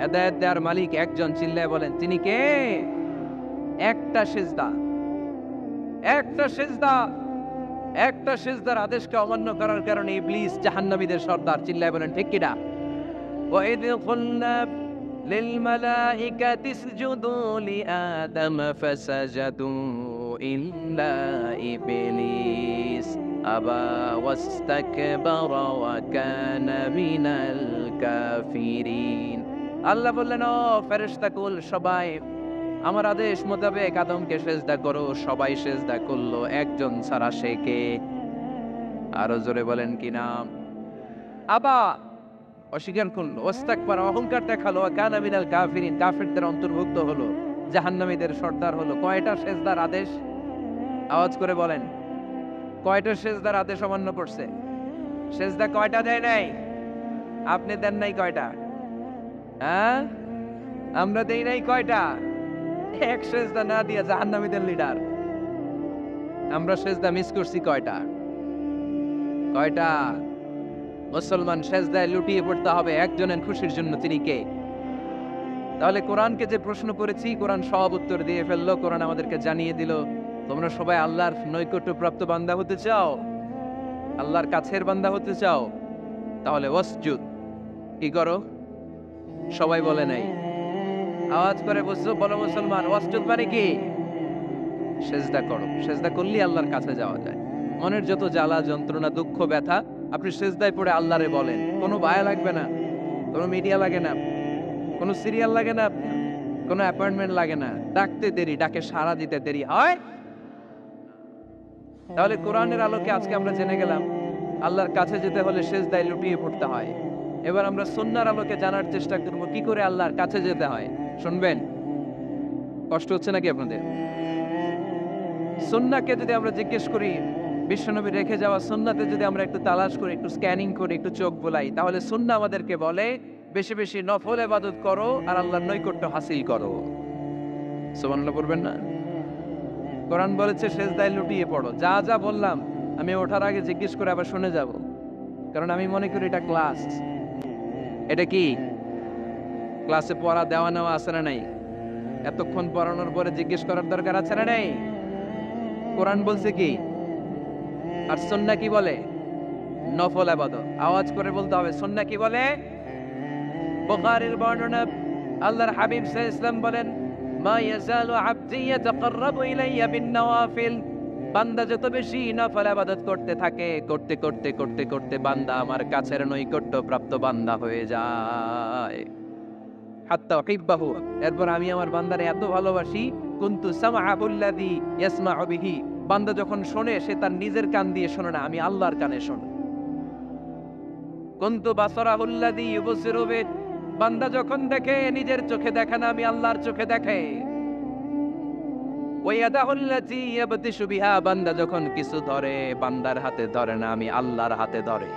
হেদায়েত দেওয়ার মালিক একজন, চিল্লায় বলেন তিনি কে? একটা সিজদা, একটা সিজদা, একটা সিজদার আদেশকে অমান্য করার কারণে ইবলিস জাহান্নামীদের সর্দার, চিল্লায় বলেন ঠিক কিনা? وَإِذْ قُلْنَا لِلْمَلَائِكَةِ اسْجُدُوا لِآدَمَ فَسَجَدُوا إِلَّا إِبْلِيسَ أَبَى وَاسْتَكْبَرَ وَكَانَ مِنَ الْكَافِرِينَ। আল্লাহ বললেন, ও ফেরেশতাকুল সবাই আমার আদেশ মোতাবেক আদমকে সেজদা করো। সবাই সেজদা করলো, একজন ছাড়া, সে কে? আরো জোরে বলেন কি নাম? আবা, অস্বীকার করলো, ওয়াস্তাকবারা, অহংকার দেখালো, ওয়া কানা মিনাল কাফিরিন, কাফিরদের অন্তর্ভুক্ত হলো, জাহান্নামীদের সর্দার হলো। কয়টা সেজদার আদেশ? আওয়াজ করে বলেন, কয়টা সেজদার আদেশ অমান্য করছে? সেজদা কয়টা দেয় নাই? আপনি দেন নাই কয়টা? হ্যাঁ, আমরা দেই নাই কয়টা? এক সেজদা না দিয়া জাহান্নামীদের লিডার। আমরা সেজদা মিস করছি কয়টা? কয়টা? মুসলমান সেজদায় লুটিয়ে পড়তে হবে একজনের খুশির জন্য, তিনি কে? তাহলে কোরআনকে যে প্রশ্ন করেছি, কোরআন সব উত্তর দিয়ে ফেললো। কোরআন আমাদেরকে জানিয়ে দিল, তোমরা সবাই আল্লাহর নৈকট্যপ্রাপ্ত বান্দা হতে চাও, আল্লাহর কাছের বান্দা হতে চাও, তাহলে ওয়াসজুদ, কি করো? সবাই বলে নাই, আওয়াজ করে বলো মুসলমান, ওয়াসজুদ মানে কি? সেজদা করো। সেজদা করলেই আল্লাহর কাছে যাওয়া যায়। মনের যত জ্বালা যন্ত্রণা দুঃখ ব্যথা আপনি সেজদায় পড়ে আল্লাহরে বলেন। কোনো বায়া লাগবে না, কোনো মিডিয়া লাগে না, কোনো সিরিয়াল লাগে না, কোনো অ্যাপয়েন্টমেন্ট লাগে না। ডাকতে দেরি, ডাকে সাড়া দিতে দেরি হয়। তাহলে কোরআনের আলোকে আজকে আমরা জেনে গেলাম আল্লাহর কাছে যেতে হলে সেজদায় লুটিয়ে পড়তে হয়। এবার আমরা সুন্নাহর আলোকে জানার চেষ্টা করব কি করে আল্লাহর কাছে যেতে হয়। শুনবেন? কষ্ট হচ্ছে নাকি আপনাদের? সুন্নাহকে যদি আমরা জিজ্ঞেস করি, বিশ্বনবী রেখে যাওয়া সুন্নাতে যদি আমরা একটু তালাশ করি, একটু স্ক্যানিং করি, একটু চোখ বোলাই, তাহলে সুন্নাহ আমাদেরকে বলে বেশি বেশি নফল ইবাদত করো আর আল্লাহর নৈকট্য হাসিল করো। সুবহানাল্লাহ পড়বেন না? কোরআন বলেছে সেজদায় লুটিয়ে পড়ো। যা যা বললাম আমি ওঠার আগে জিজ্ঞেস করে আবার শুনে যাব, কারণ আমি মনে করি এটা ক্লাস। এটা কি ক্লাসে পড়া দেওয়া নেওয়া আছে না নাই? এতক্ষণ পড়ানোর পরে জিজ্ঞেস করার দরকার আছে না নাই? কোরআন বলছে কি আর সুন্নাহ কি বলে? নফল ইবাদত। আওয়াজ করে বলতে হবে, সুন্নাহ কি বলে? বুখারীর বর্ণনা, আল্লাহর হাবিব সাল্লাল্লাহু আলাইহি ওয়াসাল্লাম বলেন, মা ইয়াজালু আবদি ইয়াতাকাররাবু ইলাইয়া বিন-নওয়াফিল, বান্দা যত বেশি নফল ইবাদত করতে থাকে, করতে করতে করতে করতে বান্দা আমার কাছের নৈকট্য প্রাপ্ত বান্দা হয়ে যায়। হাত্তা উহিব্বাহু, এরপর আমি আমার বান্দারে এত ভালোবাসি, কুনতু সামআহুল্লাযী ইয়াসমাউ বিহি, বান্দা যখন শোনে সে তার নিজের কান দিয়ে শোনে না, আমি আল্লাহর কানে শোনে। কুনতু বাসারাহুল্লাযী ইউবসিরু বিহি, বান্দা যখন দেখে নিজের চোখে দেখে না, আমি আল্লাহর চোখে দেখে। ওয়া ইয়াদাহুল্লাতী ইয়াবতিশু বিহা, বান্দা যখন কিছু ধরে বান্দার হাতে ধরে না, আমি আল্লাহর হাতে ধরে।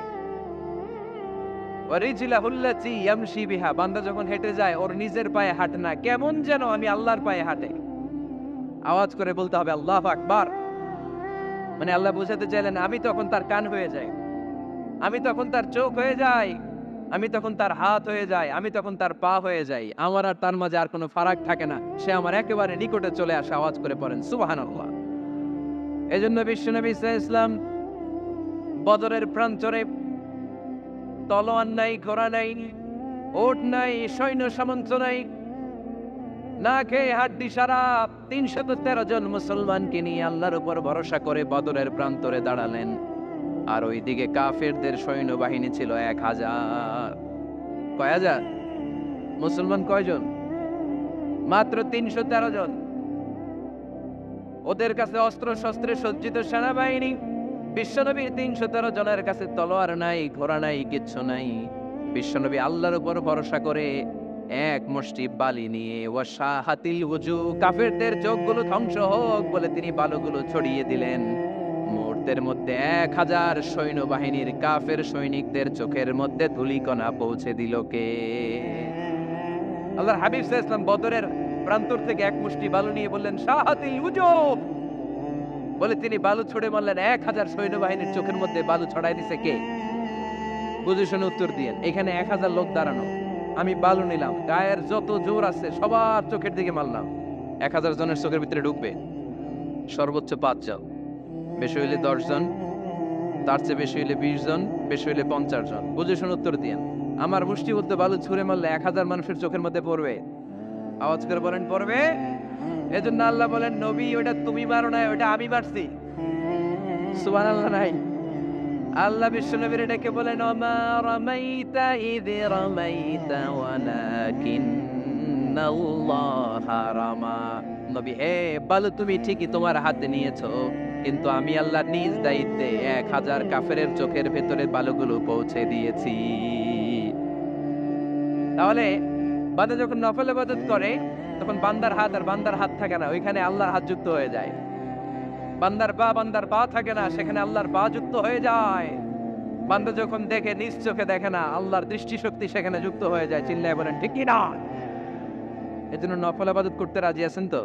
ওয়া রিজলাহুল্লাতী ইয়ামশি বিহা, বান্দা যখন হেঁটে যায় ওর নিজের পায়ে হাঁটে না, কেমন যেন আমি আল্লাহর পায়ে হাঁটে। আওয়াজ করে বলতে হবে আল্লাহু আকবার। মানে আল্লাহ বুঝাতে চাইলেন আমি তখন তার কান হয়ে যাই, আমি তখন তার চোখ হয়ে যাই, আমি তখন তার হাত হয়ে যাই, আমি তখন তার পা হয়ে যাই। আমার আর তার মাঝে আর কোনো ফারাক থাকে না, সে আমার একেবারে নিকটে চলে আসে। আওয়াজ করে পড়েন সুবহানাল্লাহ। এজন্য বিশ্বনবী সাল্লাল্লাহু আলাইহি ওয়াসাল্লাম বদরের প্রান্তরে তলোয়ার নাই, ঘোড়া নাই, ওট নাই, সৈন্য সামন্ত নাই, না খেয়ে হাড্ডি সারা 313 জন মুসলমানকে নিয়ে আল্লাহর উপর ভরসা করে বদরের প্রান্তরে দাঁড়ালেন। আর ওইদিকে কাফেরদের সৈন্যবাহিনী ছিল 1000। কয় হাজার? মুসলমান কয়জন? মাত্র 313 জন। ওদের কাছে অস্ত্র শস্ত্রে সজ্জিত সেনাবাহিনী। বিশ্বনবীর 313 জনের কাছে তলোয়ার নাই, ঘোড়া নাই, কিচ্ছু নাই। বিশ্বনবী আল্লাহর উপর ভরসা করে এক মুষ্টি বালি নিয়ে, ওয়াশাহাতিল ওযু, কাফেরদের চোখগুলো ধ্বংস হোক বলে তিনি বালুগুলো ছড়িয়ে দিলেন। মুহূর্তের মধ্যে 1000 সৈন্যবাহিনীর কাফের সৈনিকদের চোখের মধ্যে ধূলিকণা পৌঁছে দিল কে? আল্লাহর হাবিব সাল্লাল্লাহু আলাইহি ওয়াসাল্লাম বদরের প্রান্তর থেকে এক মুষ্টি বালু নিয়ে বললেন শাহাতিল ওযু, বলে তিনি বালু ছুড়ে মারলেন। 1000 সৈন্যবাহিনীর চোখের মধ্যে বালু ছড়াই দিছে কে? বুঝে শুনে উত্তর দিয়েন। এখানে 1000 লোক দাঁড়ানো, আমি বালু নিলাম, গায়ের যত জোর আছে সবার চোখের দিকে মারলাম। 1000 জনের চোখের ভিতরে ঢুকবে সর্বোচ্চ 5 জন, বেশি হইলে 10 জন, তার চেয়ে বেশি হইলে 20 জন, বেশি হইলে 50 জন। বুঝে শুনে উত্তর দিয়েন। আমার মুষ্টিবদ্ধ বালু ছুঁড়ে মারলে 1000 মানুষের চোখের মধ্যে পড়বে? আওয়াজ করে বলেন পড়বে। এজন্য আল্লাহ বলেন, নবী ওটা তুমি মারো না, ওটা আমি মারছি। সুবহানাল্লাহ নাই? আল্লাহ বিশ্ব নবীর ডেকে বলেন, ওমা রামাইতা ইয রামাইতা ওয়ালাকিন্নাল্লাহা রামা। নবী হে, বালু তুমি ঠিকই তোমার হাতে নিয়েছো, কিন্তু আমি আল্লাহ নিজ দায়িত্বে 1000 কাফেরের চোখের ভেতরে বালুগুলো পৌঁছে দিয়েছি। তাহলে বান্দা যখন নফল ইবাদত করে তখন বান্দার হাত আর বান্দার হাত থাকে না, ওইখানে আল্লাহর হাত যুক্ত হয়ে যায়। বান্দার পা থাকে না, সেখানে আল্লাহর পা যুক্ত হয়ে যায়। বান্দা যখন দেখে নিজ চোখে দেখে না, আল্লাহর দৃষ্টিশক্তি সেখানে যুক্ত হয়ে যায়। চিল্লায় বলেন ঠিক কি না? এজন্য নফল ইবাদত করতে রাজি আছেন তো?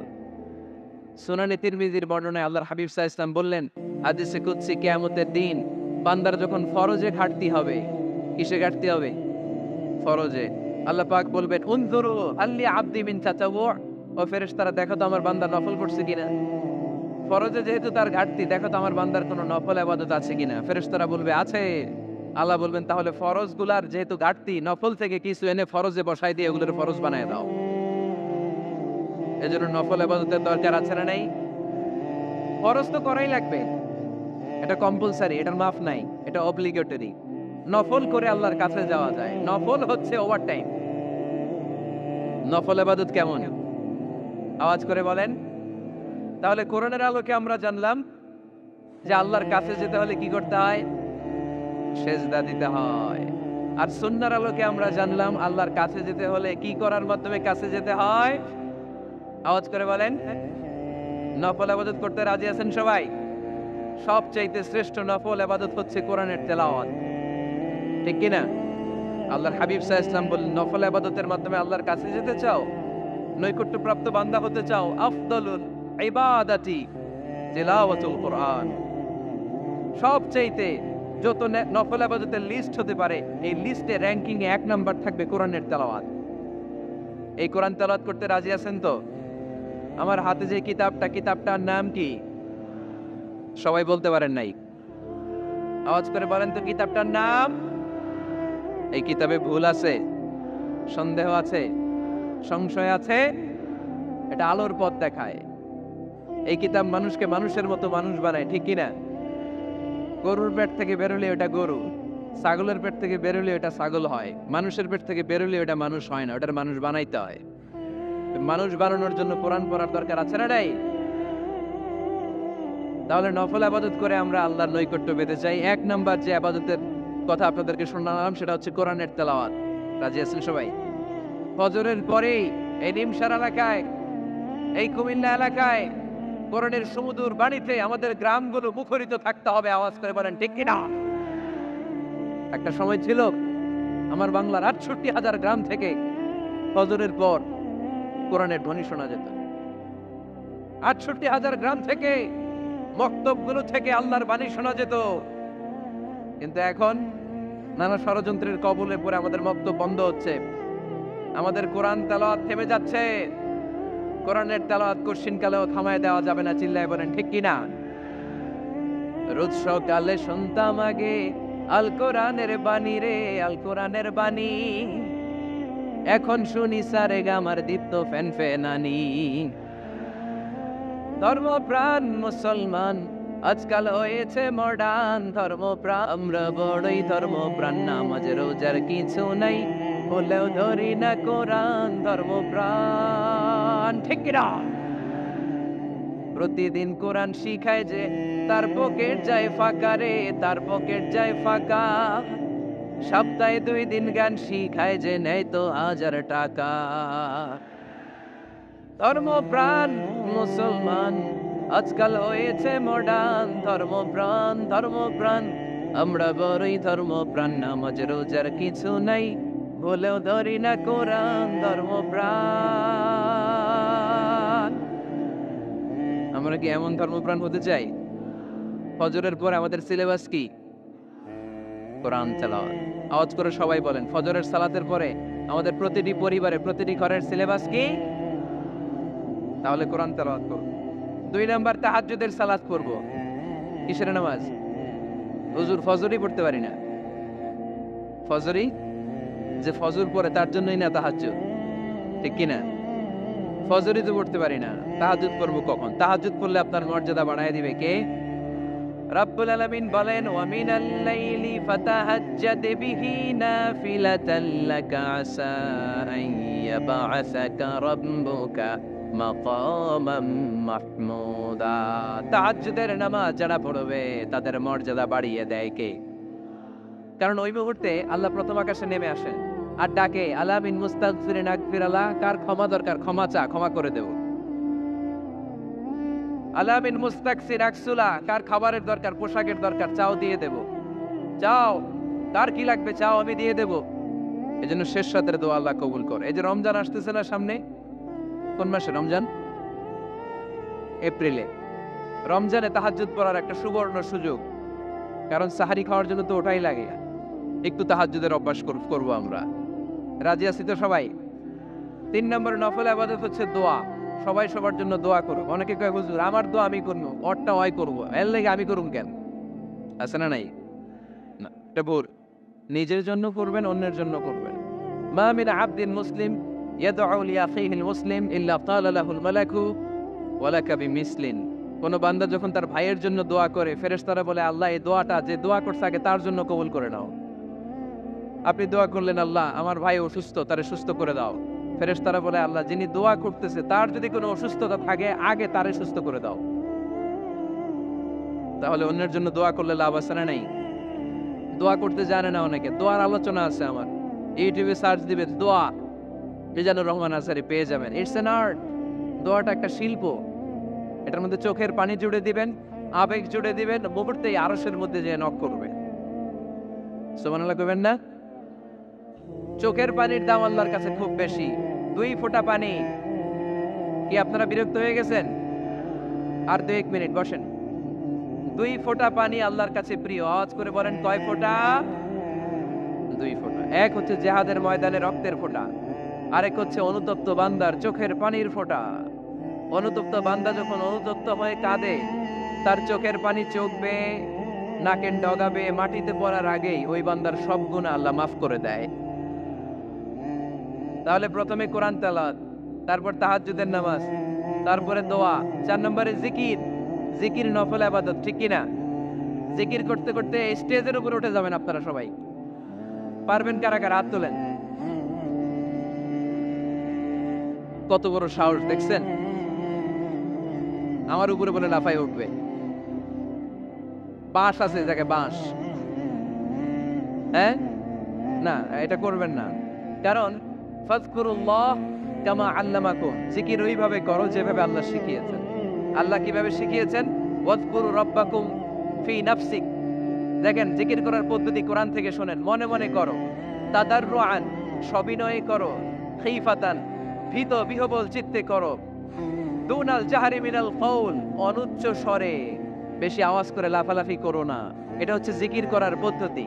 সুনানে তিরমিজির বর্ণনায় আল্লাহর হাবিব সাল্লাল্লাহু আলাইহি ওয়াসাল্লাম বললেন, হাদিসে কুদসি, কিয়ামতের দিন বান্দার যখন ফরজে ঘাটতি হবে, কিসে ঘাটতি হবে? ফরজে। আল্লাহ পাক বলবেন, উনজুরু আল্লি আবদি মিন তাতাওয়ু, ও ফেরেশতারা দেখো তো আমার বান্দা নফল করছে কিনা। ফরজে যেহেতু তার ঘাটতি, দেখো তো আমার বান্দার কোনো নফল ইবাদত আছে কিনা। ফেরেশতারা বলবে আছে। আল্লাহ বলবেন, তাহলে ফরজগুলার যেহেতু ঘাটতি, নফল থেকে কিছু এনে ফরজে বসাই দিয়ে ওগুলোর ফরজ বানায় দাও। এজন্য নফল ইবাদতের দরকার আছে না নাই? ফরজ তো করাই লাগবে, এটা কম্পালসারি, এটার মাফ নাই, এটা অব্লিগেটরি। নফল করে আল্লাহর কাছে যাওয়া যায়, নফল হচ্ছে ওভারটাইম। নফল ইবাদত কেমন? আওয়াজ করে বলেন। তাহলে কোরআনের আলোকে আমরা জানলাম যে আল্লাহর কাছে যেতে হলে কি করতে হয়? সেজদা দিতে হয়। আর সুন্নাহর আলোকে আমরা জানলাম আল্লাহর কাছে যেতে হলে কি করার মাধ্যমে কাছে যেতে হয়? আওয়াজ করে বলেন। নফল ইবাদত করতে রাজি আছেন সবাই? সবচাইতে শ্রেষ্ঠ নফল ইবাদত হচ্ছে কোরআনের তেলাওয়াত, ঠিক কি না? আল্লাহর হাবিব সাল্লাল্লাহু আলাইহি ওয়াসাল্লাম বললেন, নফল ইবাদতের মাধ্যমে আল্লাহর কাছে যেতে চাও, নৈকট্যপ্রাপ্ত বান্দা হতে চাও, আফদলুল ইবাদাতি তিলাওয়াতুল কোরআন। সবচাইতে যত নফল ইবাদতের লিস্ট হতে পারে, এই লিস্টে র‍্যাঙ্কিং এ 1 নাম্বার থাকবে কোরআনের তেলাওয়াত। এই কোরআন তেলাওয়াত করতে রাজি আছেন তো? আমার হাতে যে কিতাবটার নাম কি? সবাই বলতে পারেন নাই? আওয়াজ করে বলেন তো কিতাবটার নাম। এই কিতাবে ভুল আছে, সন্দেহ আছে, সংশয় আছে? এটা আলোর পথ দেখায়। এই কিতাব মানুষকে মানুষের মতো মানুষ বানায়, ঠিক কিনা? গরুর পেট থেকে বেরোলে ওটা গরু, ছাগলের পেট থেকে বেরোলে ওটা ছাগল হয়, মানুষের পেট থেকে বেরোলে ওটা মানুষ হয় না, ওটার মানুষ বানাইতে হয়। মানুষ বানানোর জন্য কোরআন পড়ার দরকার আছে না নাই? তাহলে নফল ইবাদত করে আমরা আল্লাহর নৈকট্য পেতে চাই। 1 নাম্বার যে ইবাদতের কথা আপনাদেরকে শোনালাম সেটা হচ্ছে কোরআনের তেলাওয়াত। রাজি আছেন সবাই? ফজরের পরেই এই নিমসার এলাকায়, এই কুমিল্লা এলাকায় কোরআনের সুমধুর বাণীতে আমাদের গ্রামগুলো মুখরিত থাকতে হবে। আওয়াজ করে বলেন ঠিক কি না? একটা সময় ছিল আমার বাংলার ৬৮,০০০ গ্রাম থেকে ফজরের পর কোরআনের ধ্বনি শোনা যেত। ৬৮,০০০ গ্রাম থেকে, মক্তবগুলো থেকে আল্লাহর বাণী শোনা যেত। কিন্তু এখন নানা ষড়যন্ত্রের কবলে পড়ে আমাদের মক্তব বন্ধ হচ্ছে, আমাদের কোরআন তেলাওয়াত থেমে যাচ্ছে। কোরআনের তেলাওয়াত কশিনকালেও থামায় দেওয়া যাবে না। চিল্লায় বলেন ঠিক কি না? রোজ সকালে শুনতাম আগে আল কোরআনের বাণী রে, আল কোরআনের বাণী। এখন শুনি সারে গামার দীপ্ত ফ্যান ফ্যানানি। ধর্মপ্রাণ মুসলমান আজকাল হয়েছে মডার্ন, ধর্মপ্রাণ আমরা বড়ই ধর্মপ্রাণ। নামাজ রোজার কিছু নাই, বলেও ধরি না কোরআন। ধর্মপ্রাণ, ঠিক কি না? প্রতিদিন কোরআন শিখায় যে তার পকেট যায় ফাঁকা রে, তার পকেট যায় ফাঁকা। সপ্তাহে 2 দিন গান শিখায় যে নেয় তো 1000 টাকা। ধর্মপ্রাণ মুসলমান আজকাল হয়েছে মডার্ন, ধর্মপ্রাণ ধর্মপ্রাণ আমরা বড়ই ধর্মপ্রাণ। নামাজ রোজার কিছু নাই, বলেও ধরি না কোরআন। ধর্মপ্রাণ। আমরা কি এমন ধর্মপ্রাণ হতে চাই? ফজরের পর আমাদের সিলেবাস কি? কোরআন তেলাওয়াত। আওয়াজ করে সবাই বলেন, ফজরের সালাতের পরে আমাদের প্রতিটি পরিবারে প্রতিটি ঘরের সিলেবাস কি? তাহলে কোরআন তেলাওয়াত করব। 2 নাম্বার তাহাজ্জুদের সালাত পড়ব। কিসের নামাজ? হুজুর ফজরই পড়তে পারি না। ফজরই যে ফজর পড়ে তার জন্যই না তাহাজ্জুদ, ঠিক কি না? ফজরই তো পড়তে পারি না, তাহাজ্জুদ পড়বো কখন? তাহাজ্জুদ পড়লে আপনার মর্যাদা বাড়ায় দিবে কে? রব্বুল আলামিন বলেন, ওয়া মিনাল লাইলি ফাতাহাজ্জাদ বিহি নাফিলাতান লাকা আসা আন ইয়াবআসাকা রাব্বুকা মাকামাম মাহমুদা। তাহাজ্জুদের নামাজ যারা পড়বে তাদের মর্যাদা বাড়িয়ে দেয় কে? কারণ ওই মুহূর্তে আল্লাহ প্রথম আকাশে নেমে আসেন আর ডাকে, আলা মিন মুস্তাগফিরিন আগফিরালা, কার ক্ষমা দরকার ক্ষমা চা, ক্ষমা করে দেব। আলা মিন মুস্তাকসির আকসুলা, কার খাবারের দরকার পোশাকের দরকার চাও দিয়ে দেব। চাও, কার কি লাগবে চাও আমি দিয়ে দেব। এজন্য শেষ রাতের দোয়া আল্লাহ কবুল করে। এই যে রমজান আসতেছে না সামনে, কোন মাসে রমজান? এপ্রিলে। রমজানে তাহাজ্জুদ পড়ার একটা সুবর্ণ সুযোগ, কারণ সাহারি খাওয়ার জন্য তো ওটাই লাগে। একটু তাহাজ্জুদের অভ্যাস করবো আমরা। রাজি আছি তো সবাই? 3 নম্বর নফল ইবাদত হচ্ছে দোয়া। সবাই সবার জন্য দোয়া করো। অনেকে কয় হুজুর আমার দোয়া আমি করবো, ওরটা ওই করবো, এর লেগে আমি করুম কেন? আছে না নাই? না, এটা ভুল। নিজের জন্য করবেন, অন্যের জন্য করবেন। মা মিন আবদিন মুসলিম ইয়াদউ লিআখিহিল মুসলিম ইল্লা ক্বালা লাহুল মালাকু ওয়া লাকা বিমিসলিন। কোন বান্দা যখন তার ভাইয়ের জন্য দোয়া করে, ফেরেশতারা বলে আল্লাহ এই দোয়াটা যে দোয়া করছে আগে তার জন্য কবুল করে নাও। আপনি দোয়া করলেন আল্লাহ আমার ভাই অসুস্থ, তারে সুস্থ করে দাও। ফেরেশতারা বলে আল্লাহ যিনি দোয়া করতেছে তার যদি কোনো অসুস্থতা থাকে আগে তারে সুস্থ করে দাও। তাহলে অন্যের জন্য দোয়া করলে লাভ আছে না নাই? দোয়া করতে জানে না অনেকে, দোয়ার আলোচনা আছে আমার, ইউটিউবে সার্চ দিবে দোয়া, মিজানুর রহমান আনসারী পেয়ে যাবেন। It's an art. দোয়াটা একটা শিল্প। এটার মধ্যে চোখের পানি জুড়ে দিবেন, আবেগ জুড়ে দিবেন, মুহূর্তেই আরশের মধ্যে যে নক করবে। সুবহানাল্লাহ কইবেন না? চোখের পানির দাম আল্লাহর কাছে খুব বেশি। 2 ফোঁটা পানি। কি আপনারা বিরক্ত হয়ে গেছেন? আর 2-1 মিনিট বসেন। 2 ফোঁটা পানি আল্লাহর কাছে প্রিয়। আওয়াজ করে বলেন কয় ফোঁটা? 2 ফোঁটা। এক হচ্ছে জিহাদের ময়দানে রক্তের ফোঁটা, আরেক হচ্ছে অনুতপ্ত বান্দার চোখের পানির ফোঁটা। অনুতপ্ত বান্দা যখন অনুতপ্ত হয়ে কাঁদে, তার চোখের পানি চোখ বেয়ে নাকের ডগা বেয়ে মাটিতে পড়ার আগেই ওই বান্দার সব গুনাহ আল্লাহ মাফ করে দেয়। তাহলে প্রথমে কোরআন তেলাওয়াত, তারপর তাহাজ্জুদের নামাজ, তারপরে দোয়া, 4 নম্বরে জিকির। জিকির নফল ইবাদত, ঠিক কি না? জিকির করতে করতে স্টেজের উপরে উঠে যাবেন আপনারা সবাই। পারবেন কারা কারা? হাত তোলেন। কত বড় সাহস দেখছেন? আমার উপরে বলে লাফাই উঠবে। বাঁশ আছে জায়গায়, বাঁশ। হ্যাঁ, না এটা করবেন না। কারণ ফাযকুরুল্লাহ কামা আল্লামাকুম, জিকির ওইভাবে করো যেভাবে আল্লাহ শিখিয়েছেন। আল্লাহ কিভাবে শিখিয়েছেন? ওয়াযকুরু রাব্বাকুম ফি নাফসিক। দেখেন জিকির করার পদ্ধতি কোরআন থেকে শোনেন। মনে মনে করো, তাদাররুআন সবিনয়ে করো, খিফাতান ভীত বিহবল চিত্তে করো, দুনাল জাহরি মিনাল কওল অনুচ্চ স্বরে, বেশি আওয়াজ করে লাফালাফি করো না। এটা হচ্ছে জিকির করার পদ্ধতি।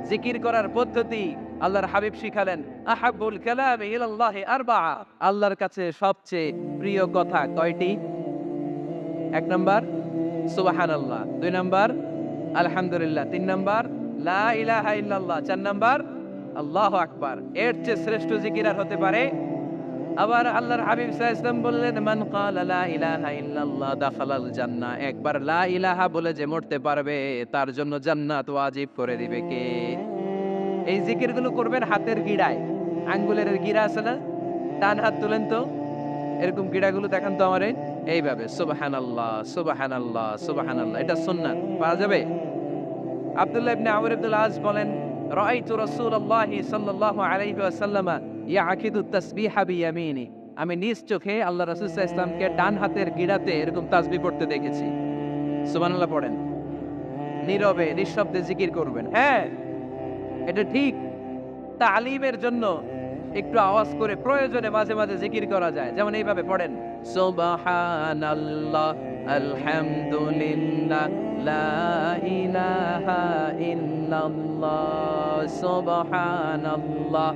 জিকির করার পদ্ধতি আল্লাহর হাবিব শিখালেন, আহাব্বুল কালামি ইলাল্লাহি আরবাআ, আল্লাহর কাছে সবচেয়ে প্রিয় কথা কয়টি? 1 নাম্বার সুবহানাল্লাহ, 2 নাম্বার আলহামদুলিল্লাহ, 3 নাম্বার লা ইলাহা ইল্লাল্লাহ, 4 নাম্বার আল্লাহু আকবার। এর চেয়ে শ্রেষ্ঠ জিকির আর হতে পারে? আবার আল্লাহর হাবিব সাল্লাল্লাহু আলাইহি ওয়াসাল্লাম বললেন, মান ক্বালা লা ইলাহা ইল্লাল্লাহ দাখালাল জান্নাহ, একবার লা ইলাহা বলে যে মরতে পারবে তার জন্য জান্নাত ওয়াজিব করে দিবে কে? এই জিকিরগুলো করবেন হাতের গিড়ায়, আঙ্গুলের গিড়া আছে না, ডান হাত তুলেন তো, এরকম গিড়াগুলো দেখান তো আমারে, এইভাবে সুবহানাল্লাহ সুবহানাল্লাহ সুবহানাল্লাহ। এটা সুন্নাত, পাওয়া যাবে? আব্দুল্লাহ ইবনে আমর ইবনুল আস বলেন, রাআইতু রাসূলুল্লাহি সাল্লাল্লাহু আলাইহি ওয়াসাল্লাম ইয়াকিদু তাসবিহা বিয়ামিনি, আমি নিজ চোখে আল্লাহ রাসূল সাল্লাল্লাহু আলাইহি ওয়াসাল্লামকে ডান হাতের গিড়াতে এরকম তাসবিহ পড়তে দেখেছি। সুবহানাল্লাহ পড়েন। নীরবে নিঃশব্দে জিকির করবেন। হ্যাঁ, এটা ঠিক। তালিমের জন্য একটু আওয়াজ করে প্রয়োজনে মাঝে মাঝে জিকির করা যায়। যেমন এইভাবে পড়েন, সুবহানাল্লাহ আলহামদুলিল্লাহ লা ইলাহা ইল্লাল্লাহ সুবহানাল্লাহ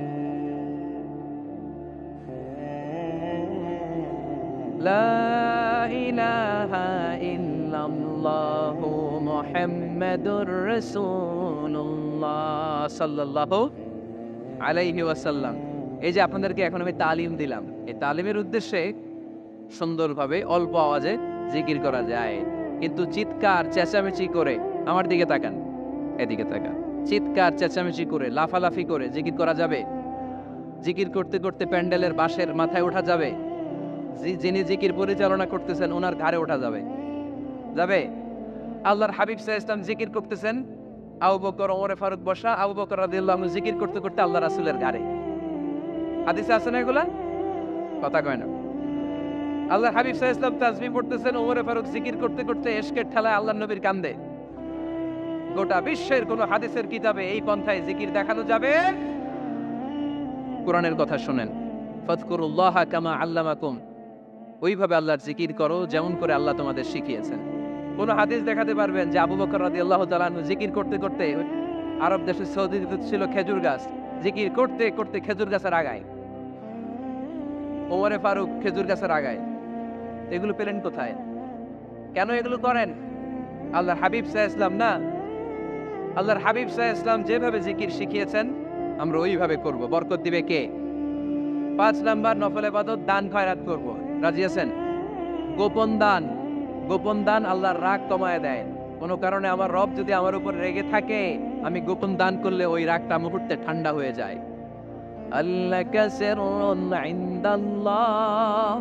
লা ইলাহা ইল্লাল্লাহু মুহাম্মাদুর রাসূলুল্লাহ সাল্লাল্লাহু আলাইহি ওয়াসাল্লাম। এই যে আপনাদেরকে এখন আমি তালিম দিলাম, এই তালিমের উদ্দেশ্যে সুন্দরভাবে অল্প আওয়াজে জিকির করা যায়, কিন্তু চিৎকার চেঁচামেচি করে, আমার দিকে তাকান, এদিকে তাকান, চিৎকার চেঁচামেচি করে লাফালাফি করে জিকির করা যাবে? জিকির করতে করতে প্যান্ডেলের বাঁশের মাথায় ওঠা যাবে? যিনি জিকির পরিচালনা করতেছেন ওনার ঘাড়ে ওঠা যাবে? যাবে? আল্লাহর হাবিব সাল্লাল্লাহু আলাইহি ওয়াসাল্লাম জিকির করতেছেন, আবু বকর ওমর ফারুক বসা, আবু বকর রাদিয়াল্লাহু আনহু জিকির করতে করতে আল্লাহ রাসূলের ঘাড়ে। হাদিসে আছে না এগুলা? কথা কয় না। আল্লাহর হাবিব সাল্লাল্লাহু আলাইহি ওয়াসাল্লাম তাসবিহ পড়তেছেন, ওমর ফারুক জিকির করতে করতে এশকের ঠেলায় আল্লাহর নবীর কান্দে। গোটা বিশ্বের কোন হাদিসের কিতাবে এই পন্থায় জিকির দেখানো যাবে? কোরআনের কথা শুনেন, ফাযকুরুল্লাহা কামা আল্লামাকুম, ওইভাবে আল্লাহর জিকির করো যেমন করে আল্লাহ তোমাদের শিখিয়েছেন। কোন হাদিস দেখাতে পারবেন যে আবু বকর রাদিয়াল্লাহু তাআলা আনহু জিকির করতে করতে, আরব দেশে সৌদিতে ছিল খেজুর গাছ, জিকির করতে করতে খেজুর গাছের আগায়, ওমরে ফারুক খেজুর গাছের আগায়, এগুলো পেলেন কোথায়? কেন এগুলো করেন? আল্লাহর হাবিব সাল্লাল্লাহু আলাইহি ওয়াসাল্লাম না, আল্লাহর হাবিব সাল্লাল্লাহু আলাইহি ওয়াসাল্লাম যেভাবে জিকির শিখিয়েছেন আমরা ওইভাবে করব। বরকত দিবে কে? 5 নাম্বার নফল ইবাদত, দান খয়রাত করব। রাজি আছেন? গোপন দান, গোপন দান আল্লাহর রাগ কমায় দেয়। কোন কারণে আমার রব যদি আমার উপর রেগে থাকে, আমি গোপন দান করলে ওই রাগটা মুহূর্তে ঠান্ডা হয়ে যায়। আল্লাকা সিররুন ইনদাল্লাহ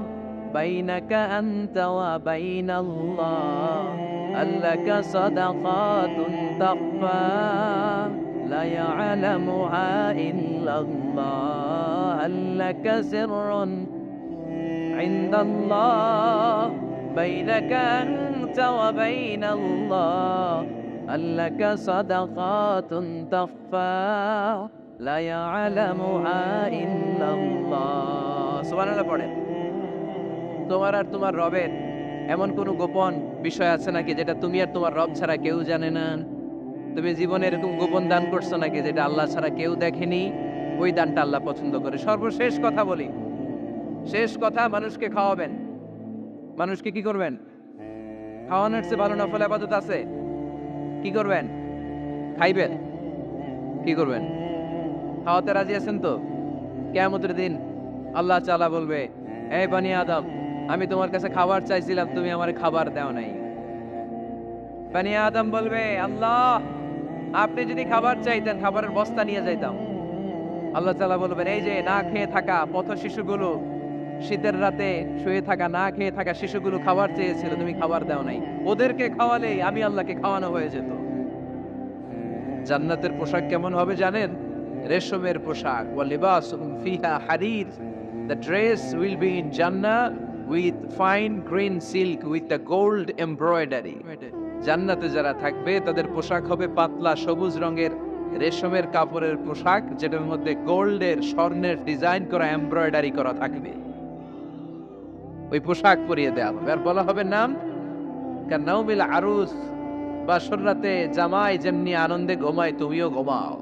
বাইনাকা আনতা ওয়া বাইনাল্লাহ, আল্লাকা সাদাকাতুন তাখফা লা ইয়ালামুহা ইল্লাল্লাহ, আল্লাকা সিররুন ইনদাল্লাহ বাইনাকা আনতা ওয়া বাইনাল্লাহ, আল্লাকা সাদাকাতুন তাখফা লা ইয়ালামুহা ইল্লাল্লাহ। সুবহানাল্লাহ পড়েন। তোমার আর তোমার রবের এমন কোন গোপন বিষয় আছে নাকি যেটা তুমি আর তোমার রব ছাড়া কেউ জানে না? তুমি জীবনে এরকম গোপন দান করছো নাকি যেটা আল্লাহ ছাড়া কেউ দেখেনি? ওই দানটা আল্লাহ পছন্দ করে। সর্বশেষ কথা বলি, শেষ কথা, মানুষকে খাওয়াবেন। মানুষকে কি করবেন? খাওয়ানোর চেয়ে ভালো নফল ইবাদত আছে? কি করবেন? খাইবেন। কি করবেন? খাওয়াতে রাজি আছেন তো? কিয়ামতের দিন আল্লাহ তাআলা বলবে, এই বনি আদম, আমি তোমার কাছে খাবার চাইছিলাম, তুমি আমারে খাবার দাও নাই। বনি আদম বলবে, আল্লাহ আপনি যদি খাবার চাইতেন খাবারের বস্তা নিয়ে যাইতাম। আল্লাহ তাআলা বলবেন, এই যে না খেয়ে থাকা পথ শিশুগুলো, শীতের রাতে শুয়ে থাকা না খেয়ে থাকা শিশুগুলো খাবার চেয়েছিল, তুমি খাবার দাও নাই। ওদেরকে খাওয়ালেই আমি আল্লাহকে খাওয়ানো হয়ে যেত। জান্নাতের পোশাক কেমন হবে জানেন? রেশমের পোশাক। ওয়া লিবাসুহুম ফিহা হারির, the dress will be in Jannah with fine green silk with the gold embroidery. জান্নাতে যারা থাকবে তাদের পোশাক হবে পাতলা সবুজ রঙের রেশমের কাপড়ের পোশাক, যেটার মধ্যে গোল্ডের, স্বর্ণের ডিজাইন করা, এমব্রয়ডারি করা থাকবে। ওই পোশাক পরিয়ে দেওয়া হবে আর বলা হবে নাম কান্নাউমিল আরুস, বাসর রাতে জামাই যেমনি আনন্দে ঘুমায় তুমিও ঘুমাও।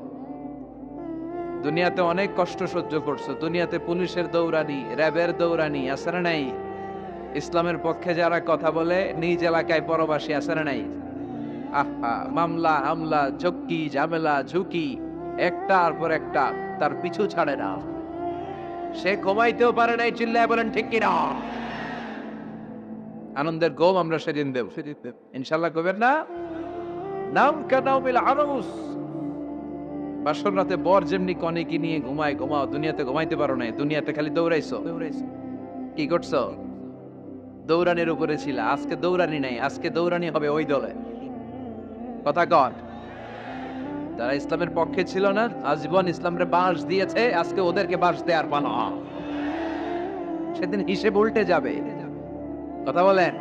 দুনিয়াতে অনেক কষ্ট সহ্য করছো, দুনিয়াতে পুলিশের দৌড়ানি, র্যাবের দৌড়ানি, আছে না নাই? ইসলামের পক্ষে যারা কথা বলে নিজ এলাকায় পরবাসী, আছে না নাই? আহা, মামলা হামলা, ঝক্কি ঝামেলা ঝুঁকি একটার পর একটা, তার পিছু ছাড়ে না। সে ঘুমাইতেও পারে নাই, চিল্লায় বলেন ঠিক কিনা? আনন্দের ঘুম আমরা সেদিন দেব, ইনশাল্লাহ। কবেন না? নাম কানাউমিল আরুস, বাসর রাতে বর যেমনি কনেকে নিয়ে ঘুমায় ঘুমাও। দুনিয়াতে ঘুমাইতে পারো নাই, দুনিয়াতে খালি দৌড়াইছো। কি করছো? দৌড়ানির উপরে ছিল। আজকে দৌড়ানি নাই, আজকে দৌড়ানি হবে ওই দলে। কথা কর। যারা ইসলামের পক্ষে ছিল না, আজীবন ইসলামরে বাঁশ দিয়েছে, আজকে ওদেরকে বাঁশ দেওয়ার পালা। সেদিন হিসেব উল্টে যাবে। কথা বলেন।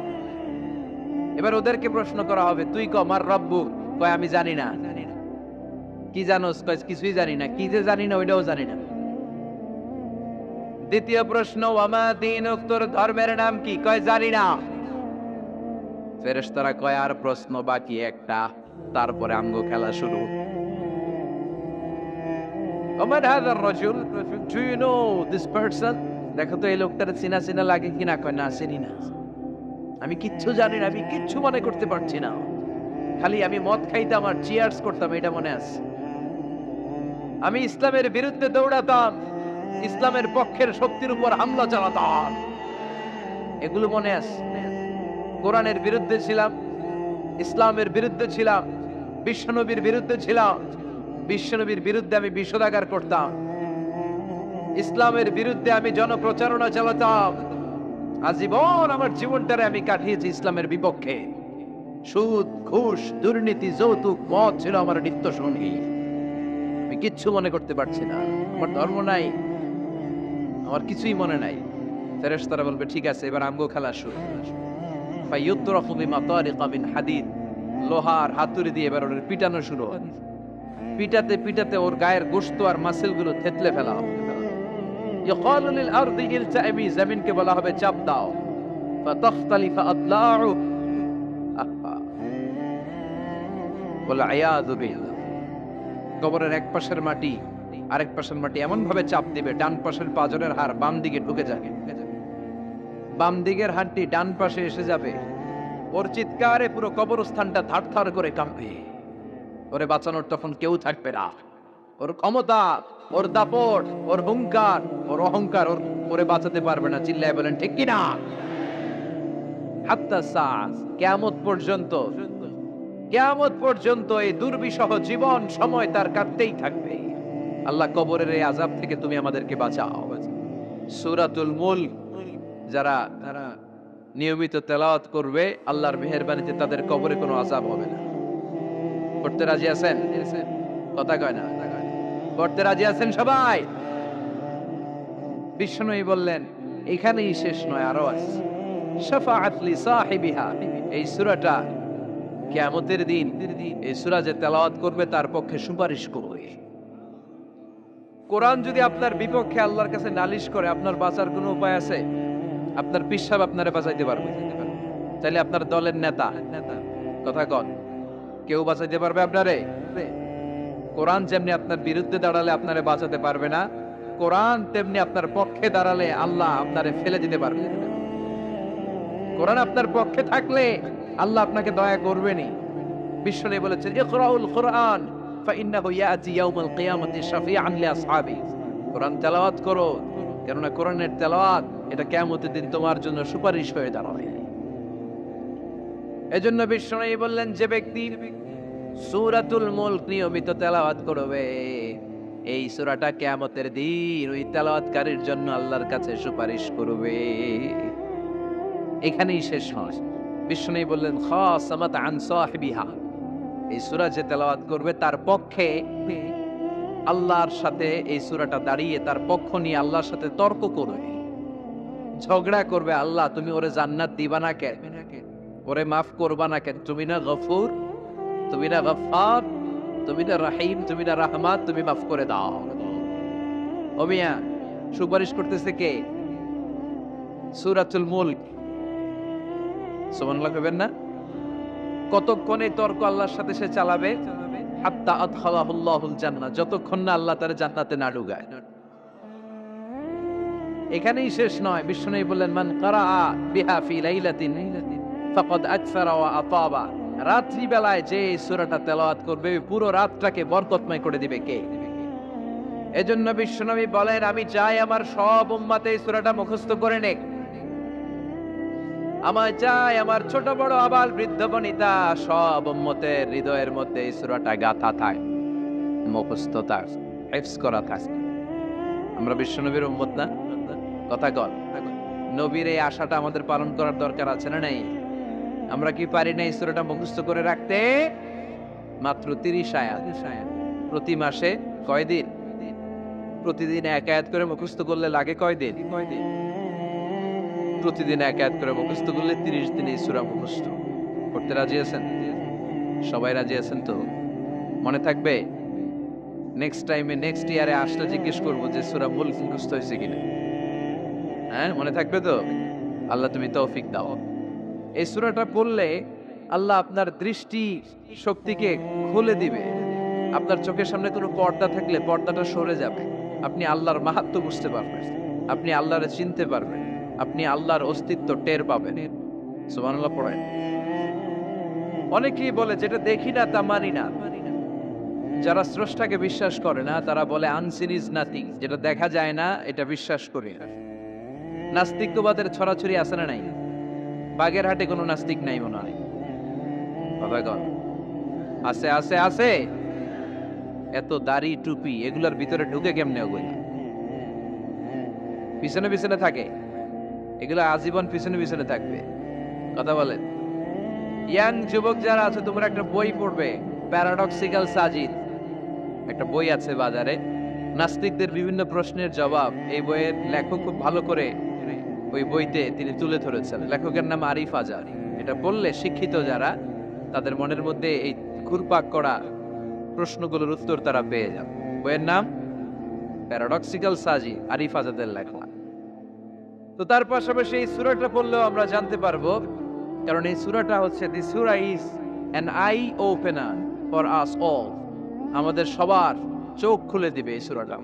এবার ওদেরকে প্রশ্ন করা হবে, তুই ক মার রব্বু? কয় আমি জানি না। কি জানোস? কয় কিছুই জানি না। কি যে জানি না ওইটাও জানি না। দ্বিতীয় প্রশ্ন, ওয়ামা দীনুক, তোর ধর্মের নাম কি? কয় জানি না। ফেরেশতারা কয় আর প্রশ্ন বাকি একটা, তারপরে আমগো খেলা শুরু। ওমান হাযার রাজুল, do you know this person? দেখো তো এই লোকটার চিনা চিনা লাগে কিনা। কয় না, চিনি না, আমি কিচ্ছু জানি না, আমি কিচ্ছু মনে করতে পারছি না, খালি আমি মদ খাইতাম আর চিয়ার্স করতাম, এটা মনে আছে। আমি ইসলামের বিরুদ্ধে দৌড়াতাম, ইসলামের পক্ষের শক্তির উপর হামলা চালাতাম, এগুলো মনে আছে। কোরআনের বিরুদ্ধে ছিলাম, ইসলামের বিরুদ্ধে ছিলাম, বিশ্বনবীর বিরুদ্ধে ছিলাম, বিশ্বনবীর বিরুদ্ধে আমি বিষোদাগার করতাম, ইসলামের বিরুদ্ধে আমি জনপ্রচারণা চালাতাম। আজীবন আমার জীবনটারে আমি কাটিয়েছি ইসলামের বিপক্ষে। সুদ, ঘুষ, দুর্নীতি, যৌতুক, মদ ছিল আমার নিত্য সঙ্গী। আমি কিচ্ছু মনে করতে পারছি না, আমার ধর্ম নাই, আমার কিছুই মনে নাই। ফেরেশতারা বলবে ঠিক আছে, এবার আমগো খেলা শুরু। ফায়ুতরাফু বিমাতারিকা মিন হাদিদ, লোহার হাতুড়ি দিয়ে এবার ওর পিটানো শুরু হয়। পিটাতে পিটাতে ওর গায়ের গোশত আর মাসেলগুলো থেতলে ফেলা হবে। ইয়কালু লিল আরদি ইলতাইমি, জমিনকে বলা হবে চাপ দাও। ফাতাখতালিফা আতলাউ, বলে আয়াযু বিল্লাহ। কবরের এক পাশের মাটি আরেক পাশের মাটি এমন ভাবে চাপ দিবে, ডান পাশের পাঁজরের হাড় বাম দিকে ঢুকে যাবে, বাম দিকের হাড়টি ডান পাশে এসে যাবে। ওর চিৎকারে পুরো কবরস্থানটা থারথার করে কাঁপবে। ওরে বাঁচানোর তখন কেউ থাকবে না। ওর ক্ষমতা, ওর দাপট, ওর হুঙ্কার, ওর অহংকার ওরে বাঁচাতে পারবে না। চিল্লায় বলেন ঠিক কিনা? হাত্তা সাস, কিয়ামত পর্যন্ত, কিয়ামত পর্যন্ত এই দুর্বিষহ জীবন সময় তার কাটতেই থাকবে। আল্লাহ কবরের এই আযাব থেকে তুমি আমাদেরকে বাঁচাও। সূরাতুল মুলক যারা নিয়মিত তেলাওয়াত করবে, আল্লাহর মেহেরবানিতে তাদের কবরে কোনো আযাব হবে না। করতে রাজি আছেন? কথা কয় না, করতে রাজি আছেন সবাই? বিষ্ণুই বললেন এখানেই শেষ নয়, আরো আছে। শাফাআত লি সাহিবিহা, এই সূরাটা কিয়ামতের দিন এই সূরা যে তেলাওয়াত করবে তার পক্ষে সুপারিশ করবে। কোরআন যদি আপনার বিপক্ষে আল্লাহর কাছে নালিশ করে, আপনার বাঁচার কোনো উপায় আছে? আপনার পীর সাহেব আপনারে বাঁচাইতে পারবে? তাইলে আপনার দলের নেতা, কথা কন, কেউ বাঁচাইতে পারবে আপনারে? কোরআন যেমনি আপনার বিরুদ্ধে দাঁড়ালে আপনারে বাঁচাতে পারবে না, কোরআন তেমনি আপনার পক্ষে দাঁড়ালে আল্লাহ আপনারে ফেলে দিতে পারবে। কোরআন আপনার পক্ষে থাকলে আল্লাহ আপনাকে দয়া করবেনি। বিশ্বনবী বলেছেন ইকরাউল কোরআন ফাইন্নাহু ইয়াতি ইয়াউমাল কিয়ামাতি শাফিআন লিআসহাবি, কোরআন তেলাওয়াত করো, কেননা কোরআনের তেলাওয়াত এটা কিয়ামতের দিন তোমার জন্য সুপারিশ হয়ে দাঁড়াবে। এজন্য বিশ্বনবী বললেন যে ব্যক্তি সূরাতুল মুলক নিয়মিত তেলাওয়াত করবে, এই সূরাটা কিয়ামতের দিন ওই তেলাওয়াতকারীর জন্য আল্লাহর কাছে সুপারিশ করবে। এখানেই শেষ হয়। বিশ্বনবী বললেন খাসামাত আন সাহিবিহা, এই সূরা যে তেলাওয়াত করবে তার পক্ষে আল্লাহর সাথে এই সূরাটা দাঁড়িয়ে তার পক্ষ নিয়ে আল্লাহর সাথে তর্ক করবে, ঝগড়া করবে। আল্লাহ তুমি ওরে জান্নাত দিবা না কেন? ওরে মাফ করবা না কেন? তুমি না গফুর, তুমি না গফফার, তুমি না রহিম, তুমি না রহমান, তুমি মাফ করে দাও। ও মিয়া, সুপারিশ করতেছে কে? সূরাতুল মুলক। সুবহানাল্লাহ কইবেন না? কতক্ষণ এই তর্ক আল্লাহর সাথে সে চালাবে? হাত্তা আদখালাহুল্লাহুল জান্নাহ, যতক্ষণ না আল্লাহ তার জান্নাতে না ঢুকায়। এখানেই শেষ নয়। বিশ্বনবী বললেন মান কারাআ বিহা ফি লাইলাতিন ফাকাদ আকসারা ওয়া আতাবা, রাত্রি বেলায় যে সূরাটা তেলাওয়াত করবে পুরো রাতটাকে বরকতময় করে দিবে কে? এজন্য বিশ্বনবী বলেন আমি চাই আমার সব উম্মত এই সূরাটা মুখস্থ করে নেক। আমার চাই আমার ছোট বড় আবাল বৃদ্ধ বনিতা সব উম্মতের হৃদয়ের মধ্যে এই সূরাটা গাঁথা থাক, মুখস্থ থাক, হিফজ করা থাক। আমরা বিশ্বনবীর উম্মত না? কথা কর। নবীর এই আশাটা আমাদের পালন করার দরকার আছে না নাই? আমরা কি পারি না এই সূরাটা মুখস্থ করে রাখতে? মাত্র 30 আয়াত, প্রতি মাসে কয় দিন? প্রতিদিন এক আয়াত করে মুখস্থ করলে লাগে কয় দিন? প্রতিদিন এক আয়াত করে মুখস্থ করলে 30 দিনে এই সূরা মুখস্থ করতে রাজি আছেন? সবাই রাজি আছেন তো? মনে থাকবে? নেক্সট টাইমে নেক্সট ইয়ারে আসলে জিজ্ঞেস করবো যে সূরা মুলক মুখস্থ হয়েছে কিনা। হ্যাঁ, মনে থাকবে তো? আল্লাহ তুমি তৌফিক দাও। এই সূরাটা পড়লে আল্লাহ আপনার দৃষ্টি শক্তিকে খুলে দিবে। আপনার চোখের সামনে কোনো পর্দা থাকলে পর্দাটা সরে যাবে, আপনি আল্লাহর মাহাত্ম্য বুঝতে পারবেন। আপনি আল্লাহরে চিনতে পারবেন, আপনি আল্লাহর অস্তিত্ব টের পাবেন। সুবহানাল্লাহ পড়েন। অনেকেই বলে যেটা দেখি না তা মানি না। যারা স্রষ্টাকে বিশ্বাস করে না তারা বলে আনসিন ইজ নাথিং, যেটা দেখা যায় না এটা বিশ্বাস করি না। নাস্তিকবাদের ছড়াছড়ি আছে না নাই? বাগেরহাটে কোনো নাস্তিক নাই মনে হয়, কথা কন। আছে আছে আছে। এত দাড়ি টুপি এগুলোর ভিতরে ঢুকে কেমনে ওগুলো? পিছনে পিছনে থাকে, এগুলো আজীবন পিছনে পিছনে থাকবে। কথা বলেন। ইয়াং যুবক যারা আছে তোমরা একটা বই পড়বে, প্যারাডক্সিক্যাল সাজিদ, একটা বই আছে বাজারে, নাস্তিকদের বিভিন্ন প্রশ্নের জবাব। এই বইয়ের লেখক খুব ভালো করে ওই বইতে তিনি তুলে ধরেছেন। লেখকের নাম আরিফ আজাদ। এটা পড়লে শিক্ষিত যারা, তাদের মনের মধ্যে এই ঘুরপাক করা প্রশ্নগুলোর উত্তর তারা পেয়ে যান। বইয়ের নাম প্যারাডক্সিক্যাল সাজিদ, আরিফ আজাদের লেখা। তো তার পাশাপাশি এই সূরাটা পড়লেও আমরা জানতে পারবো, কারণ এই সূরাটা হচ্ছে দি সূরা is an eye opener for us all. আমাদের সবার চোখ খুলে দিবে এই সূরাটা।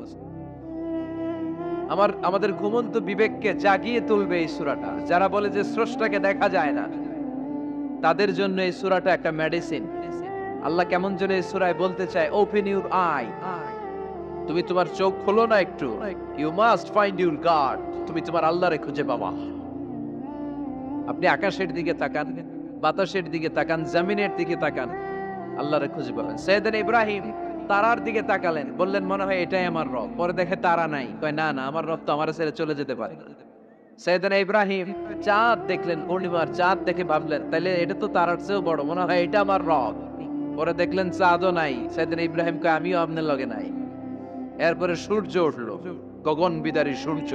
আমাদের ঘুমন্ত বিবেককে জাগিয়ে তুলবে এই সূরাটা। যারা বলে যে স্রষ্টাকে দেখা যায় না, তাদের জন্য এই সূরাটা একটা মেডিসিন। আল্লাহ কেমন যেন এই সূরায় বলতে চায়, ওপেন ইউর আই, তুমি তোমার চোখ খোলো না একটু। You must find your God, তুমি তোমার আল্লাহরে খুঁজে পাবা। আপনি আকাশের দিকে তাকান, বাতাসের দিকে তাকান, জমিনের দিকে তাকান, আল্লাহরে খুঁজে পাবেন। সাইয়েদনা ইব্রাহিম তারার দিকে তাকালেন, বললেন মনে হয় এটাই আমার রব। পরে দেখে তারা নাই, কয় না না, আমার রব তো আমার ছেড়ে চলে যেতে পারে। সাইয়েদনা ইব্রাহিম চাঁদ দেখলেন, পূর্ণিমার চাঁদ দেখে ভাবলেন তাইলে এটা তো তারার চেয়েও বড়, মনে হয় এটা আমার রব। পরে দেখলেন চাঁদও নাই। সাইয়েদনা ইব্রাহিম কয় আমিও আপনার লগে নাই। এরপরে সূর্য উঠলো, গগন বিদারী সূর্য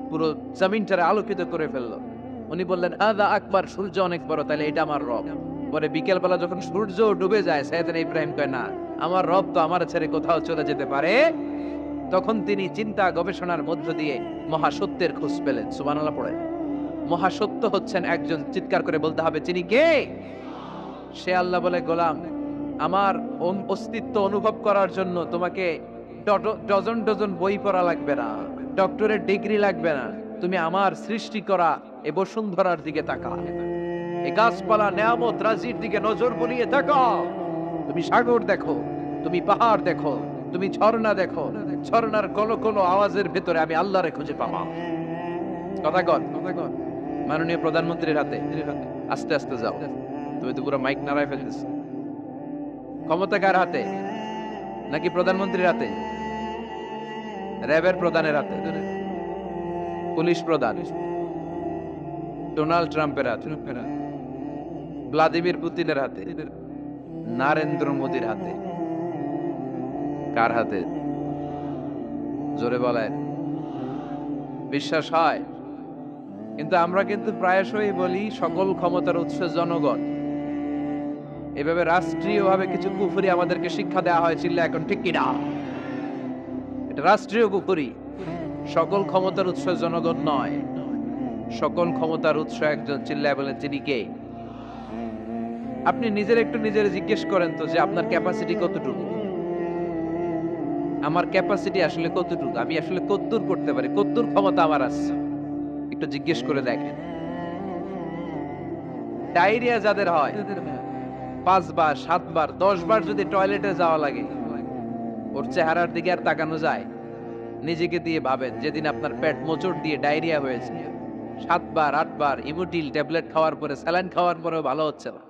পুরো জমিনটারে আলোকিত করে ফেললো। উনি বললেন আদা আকবার, সূর্য অনেক বড়, তাহলে এটা আমার রব। পরে বিকেল বেলা যখন সূর্য ডুবে যায়, সাইয়েদনা ইব্রাহিম কয় না, আমার রব তো আমার ছেড়ে কোথাও চলে যেতে পারে। তখন তিনি চিন্তা গবেষণার মধ্য দিয়ে মহাসত্যের খোঁজ পেলেন। সুবহানাল্লাহ পড়ে। মহাসত্য হচ্ছেন একজন, চিৎকার করে বলতে হবে তিনি কে? সে আল্লাহ বলে, গোলাম আমার অস্তিত্ব অনুভব করার জন্য তোমাকে ডজন ডজন বই পড়া লাগবে না, ডক্টরের ডিগ্রি লাগবে না। তুমি আমার সৃষ্টি করা এ বসুন্ধরার দিকে তাকাও, এই গাছপালা নেয়ামত রাজির দিকে নজর বুলিয়ে তাকাও। তুমি সাগর দেখো, তুমি পাহাড় দেখো, তুমি ঝর্ণা দেখো, ঝর্ণার কলো কলো আওয়াজের ভেতরে আমি আল্লাহরে খুঁজে পাবো। কথা কর। মাননীয় প্রধানমন্ত্রীর হাতে আস্তে আস্তে যাও, তুমি তো পুরো মাইক নাড়ায় ফেলতেছ। ক্ষমতা কার হাতে? নাকি প্রধানমন্ত্রীর হাতে? র্যাবের প্রধানের হাতে? পুলিশ প্রধান? ডোনাল্ড ট্রাম্পের হাতে? ভ্লাদিমির পুতিনের হাতে? নরেন্দ্র মোদীর হাতে? কার হাতে? জোরে বলেন। বিশ্বাস হয়? কিন্তু আমরা কিন্তু প্রায়শই বলি সকল ক্ষমতার উৎস জনগণ। এভাবে রাষ্ট্রীয়ভাবে কিছু কুফরি আমাদেরকে শিক্ষা দেওয়া হয়, চিল্লা এখন ঠিক কিনা? এটা রাষ্ট্রীয় কুফরি। সকল ক্ষমতার উৎস জনগণ নয়, সকল ক্ষমতার উৎস একজন। চিল্লায় বলেন তিনি কে? আপনি নিজের একটু নিজের জিজ্ঞেস করেন তো যে আপনার ক্যাপাসিটি কতটুকু? আমার ক্যাপাসিটি আসলে কতটুকু? আমি আসলে কতদূর করতে পারি? কতদূর ক্ষমতা আমার আছে? একটু জিজ্ঞেস করে দেখেন। ডায়রিয়া যাদের হয় 5 বার 7 বার 10 বার যদি টয়লেটে যাওয়া লাগে, ওর চেহারার দিকে আর তাকানো যায়? নিজেকে দিয়ে ভাবেন, যেদিন আপনার পেট মোচড় দিয়ে ডায়রিয়া হয়েছে, 7 বার 8 বার ইমোটিল ট্যাবলেট খাওয়ার পরে, স্যালাইন খাওয়ার পরেও ভালো হচ্ছে না,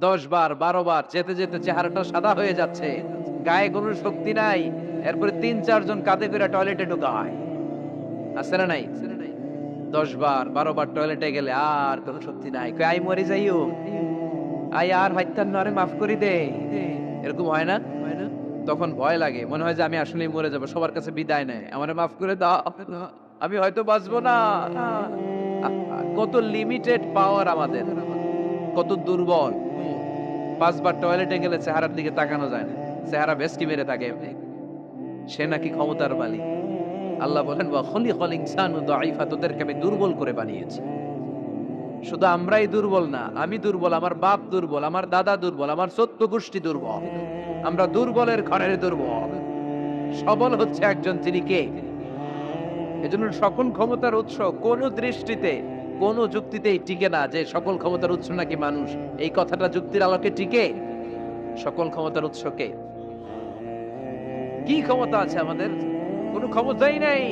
10 বার 12 বার যেতে যেতে চেহারাটা সাদা হয়ে যাচ্ছে, গায়ে কোনো শক্তি নাই, এরপরে 3-4 জন কাঁধে করে টয়লেটে ঢোকায়, আছে না নাই? 10 বার 12 বার টয়লেটে গেলে আর কোনো শক্তি নাই, কই আই মরে যাইও, আই আর হাইতান নরে মাফ করি দে, এরকম হয় না? তখন ভয় লাগে, মনে হয় যে আমি আসলেই মরে যাবো, সবার কাছে বিদায় নেয়, আমারে মাফ করে দাও, আমি হয়তো বাঁচবো না। কত লিমিটেড পাওয়ার আমাদের, কত দুর্বল। 5 বার টয়লেটে গেলে চেহারার দিকে তাকানো যায় না, চেহারা বেস্টি মেরে থাকে, সে নাকি ক্ষমতার মালিক। আল্লাহ বলেন ওয়া খলিকাল ইনসানু দাঈফা, তোদেরকে আমি দুর্বল করে বানিয়েছি। শুধু আমরাই দুর্বল না, আমি দুর্বল, আমার বাপ দুর্বল, আমার দাদা দুর্বল, আমার 14 গোষ্ঠী দুর্বল। আমরা দুর্বলের ঘরের দুর্বল। সবল হচ্ছে একজন, তিনি কে? এজন্য সকল ক্ষমতার উৎস কোন দৃষ্টিতে কোন যুক্তিতেই টিকে না যে সকল ক্ষমতার উৎস নাকি মানুষ। এই কথাটা যুক্তির আলোকে টিকে? সকল ক্ষমতার উৎসকে কি ক্ষমতা আছে আমাদের? কোনো ক্ষমতাই নাই।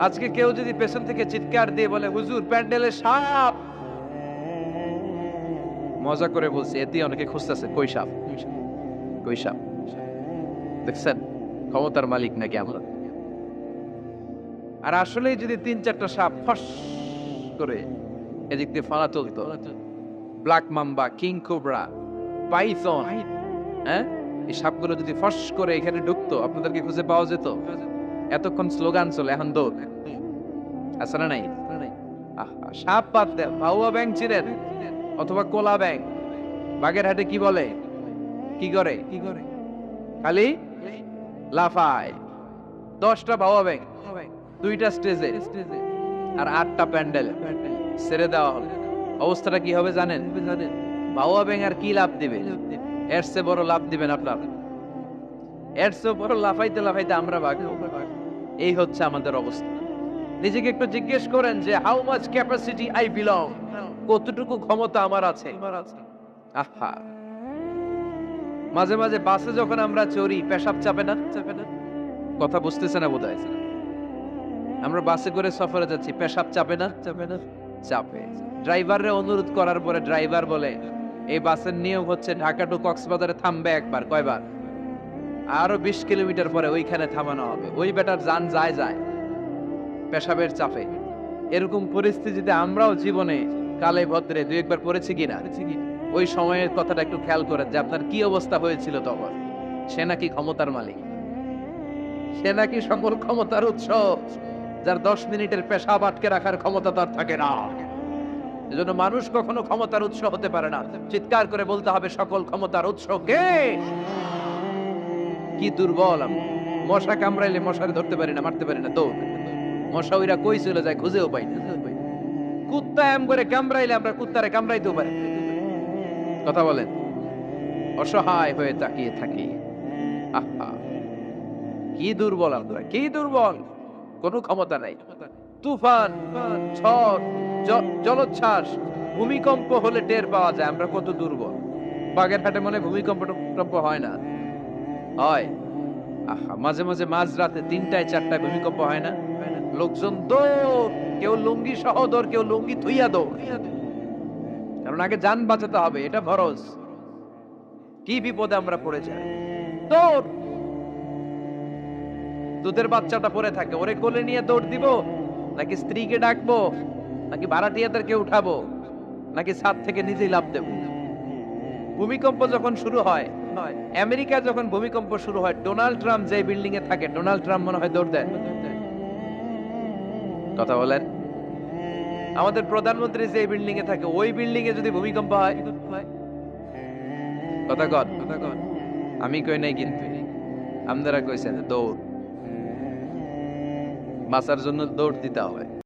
আজকে কেউ যদি পেছন থেকে চিৎকার দিয়ে বলে হুজুর প্যান্ডেলে সাপ, মজা করে বলছি, এতে অনেকে খুঁজতেছে কই সাপ, কই সাপ। দেখছেন ক্ষমতার মালিক নাকি আমরা? আর আসলেই যদি 3-4টা সাপ ফস করে এদিক দিয়ে ফালা চলতো, black mamba, king cobra, Python, হ্যাঁ, এই সাপগুলো যদি ফস করে এখানে ঢুকতো, আপনাদেরকে খুঁজে পাওয়া যেত? এতক্ষণ স্লোগান চলে, এখন দৌড়। আছে না নাই? সাপ বাদ দেন, ভাউয়া ব্যাং চিনেন অথবা কোলা ব্যাং? বাগেরহাটে কি বলে, কি করে? খালি লাফায়। 10টা ভাউয়া ব্যাং, 2টা স্টেজে আর 8টা প্যান্ডেলে ছেড়ে দেওয়া হলো। অবস্থাটা কি হবে জানেন? ভাউয়া ব্যাং আর কি লাভ দিবে? এর চেয়ে বড় লাভ দিবেন আপনার? এর চেয়ে বড় লাফাইতে লাফাইতে আমরা ভাগবো। এই হচ্ছে আমাদের অবস্থা। নিজেকে একটু জিজ্ঞেস করেন যে how much capacity I belong, কতটুকু ক্ষমতা আমার আছে। আহা, মাঝে মাঝে বাসে যখন আমরা চড়ি পেশাব চাপে না? কথা বুঝতেছে না বোধহয়। আমরা বাসে করে সফরে যাচ্ছি, পেশাব চাপে না? চাপে। ড্রাইভাররে অনুরোধ করার পরে ড্রাইভার বলে এই বাসের নিয়ম হচ্ছে ঢাকা টু কক্সবাজারে থামবে একবার। কয়বার? আরো 20 কিলোমিটার পরে ওইখানে থামানো হবে। ওই বেটার যান যায় পেশাবের চাপে। এরকম পরিস্থিতিতে আমরাও জীবনে কালে ভদ্রে 2-1বার পড়েছি কিনা? ওই সময়ের কথাটা একটু খেয়াল করেন যে আপনার কি অবস্থা হয়েছিল তখন। সে নাকি ক্ষমতার মালিক, সে নাকি সকল ক্ষমতার উৎস, যার 10 মিনিটের পেশাব আটকে রাখার ক্ষমতা তার থাকে না। এজন্য মানুষ কখনো ক্ষমতার উৎস হতে পারে না। চিৎকার করে বলতে হবে সকল ক্ষমতার উৎস কে? কি দুর্বল আমরা। মশা কামড়াইলে মশারে ধরতে পারি না, মারতে পারি না, দৌড়। মশা ওইরা কই চলে যায় খুঁজেও পাই না। কুত্তা এম করে কামড়াইলে আমরা কুত্তারে কামড়াইতেও পারি। কথা বলেন, অসহায় হয়ে তাকিয়ে থাকি। আহা, কি দুর্বল আমরা, কি দুর্বল। কোনো ক্ষমতা নাই। তুফান, ঝড়, জলোচ্ছ্বাস, ভূমিকম্প হলে টের পাওয়া যায় আমরা কত দুর্বল। বাগেরহাটে মনে ভূমিকম্প হয় না? হয়। আহা, মাঝে মাঝে মাঝরাতে 3টায় 4টায় ভূমিকম্প হয় না? লোকজন দৌড়, কেউ লুঙ্গি সহ দৌড়, কেউ লুঙ্গি ধুইয়া দৌড়। কারণ আগে জান বাঁচাতে হবে, এটা ফরজ। কি বিপদে আমরা পড়ে যাই। দৌড়। দুধের বাচ্চাটা পড়ে থাকে, ওরে কোলে নিয়ে দৌড় দিব, নাকি স্ত্রীকে ডাকবো, নাকি ভাড়াটিয়াদেরকে উঠাবো, নাকি ছাদ থেকে নিজেই লাফ দেব? ভূমিকম্প যখন শুরু হয়, আমেরিকা যখন ভূমিকম্প শুরু হয়, ডোনাল্ড ট্রাম্প যে বিল্ডিং এ থাকে, ডোনাল্ড ট্রাম্প মনে হয় দৌড় দেন। কথা বলেন। আমাদের প্রধানমন্ত্রী যে বিল্ডিং এ থাকে, ওই বিল্ডিং এ যদি ভূমিকম্প হয়, কথা কন, আমি কই নাই কিন্তু আপনারা কইছেন দৌড়। বাঁচার জন্য দৌড় দিতে হবে।